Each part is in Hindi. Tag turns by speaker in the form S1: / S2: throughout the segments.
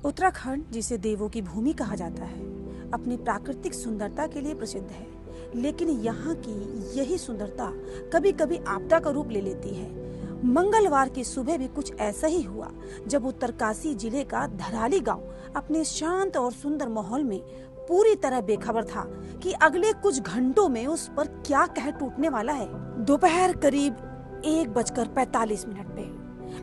S1: उत्तराखंड, जिसे देवों की भूमि कहा जाता है, अपनी प्राकृतिक सुंदरता के लिए प्रसिद्ध है। लेकिन यहाँ की यही सुंदरता कभी कभी आपदा का रूप ले लेती है। मंगलवार की सुबह भी कुछ ऐसा ही हुआ, जब उत्तरकाशी जिले का धराली गांव अपने शांत और सुंदर माहौल में पूरी तरह बेखबर था कि अगले कुछ घंटों में उस पर क्या कहर टूटने वाला है। दोपहर करीब 1:45 पे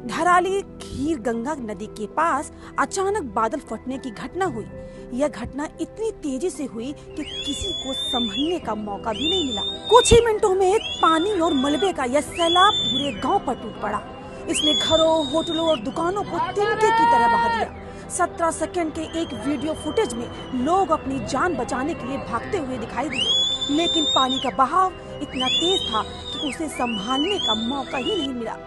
S1: धराली खीर गंगा नदी के पास अचानक बादल फटने की घटना हुई। यह घटना इतनी तेजी से हुई कि किसी को संभलने का मौका भी नहीं मिला। कुछ ही मिनटों में पानी और मलबे का यह सैलाब पूरे गांव पर टूट पड़ा। इसने घरों, होटलों और दुकानों को तिनके की तरह बहा दिया। 17 सेकंड के एक वीडियो फुटेज में लोग अपनी जान बचाने के लिए भागते हुए दिखाई दिए, लेकिन पानी का बहाव इतना तेज था कि उसे संभालने का मौका ही नहीं मिला।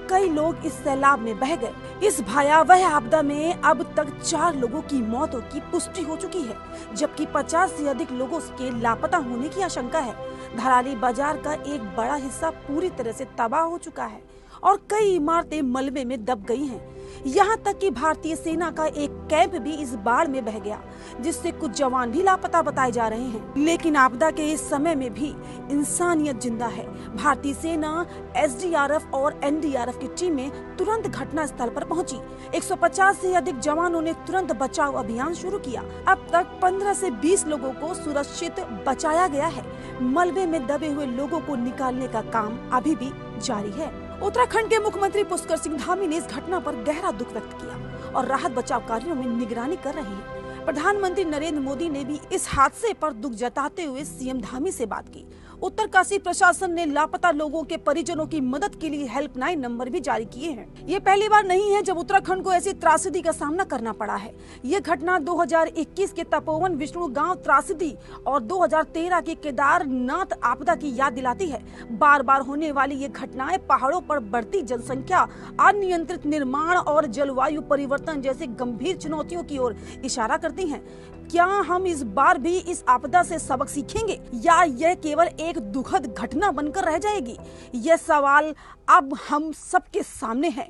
S1: कई लोग इस सैलाब में बह गए। इस भयावह आपदा में अब तक 4 लोगों की मौतों की पुष्टि हो चुकी है, जबकि 50 से अधिक लोगों के लापता होने की आशंका है। धराली बाजार का एक बड़ा हिस्सा पूरी तरह से तबाह हो चुका है और कई इमारतें मलबे में दब गई हैं। यहाँ तक कि भारतीय सेना का एक कैंप भी इस बाढ़ में बह गया, जिससे कुछ जवान भी लापता बताए जा रहे हैं। लेकिन आपदा के इस समय में भी इंसानियत जिंदा है। भारतीय सेना, एसडीआरएफ और एनडीआरएफ की टीमें तुरंत घटना स्थल पर पहुंची। 150 से अधिक जवानों ने तुरंत बचाव अभियान शुरू किया। अब तक 15 से 20 लोगों को सुरक्षित बचाया गया है। मलबे में दबे हुए लोगों को निकालने का काम अभी भी जारी है। उत्तराखंड के मुख्यमंत्री पुष्कर सिंह धामी ने इस घटना पर गहरा दुख व्यक्त किया और राहत बचाव कार्यों में निगरानी कर रहे हैं। प्रधानमंत्री नरेंद्र मोदी ने भी इस हादसे पर दुख जताते हुए सीएम धामी से बात की। उत्तरकाशी प्रशासन ने लापता लोगों के परिजनों की मदद के लिए हेल्पलाइन नंबर भी जारी किए हैं। ये पहली बार नहीं है जब उत्तराखंड को ऐसी त्रासदी का सामना करना पड़ा है। ये घटना 2021 के तपोवन विष्णु गांव त्रासदी और 2013 की केदारनाथ आपदा की याद दिलाती है। बार बार होने वाली ये घटनाएं पहाड़ों पर बढ़ती जनसंख्या, अनियंत्रित निर्माण और जलवायु परिवर्तन जैसी गंभीर चुनौतियों की ओर इशारा करती हैं। क्या हम इस बार भी इस आपदा से सबक सीखेंगे या यह केवल एक दुखद घटना बनकर रह जाएगी? यह सवाल अब हम सबके सामने है।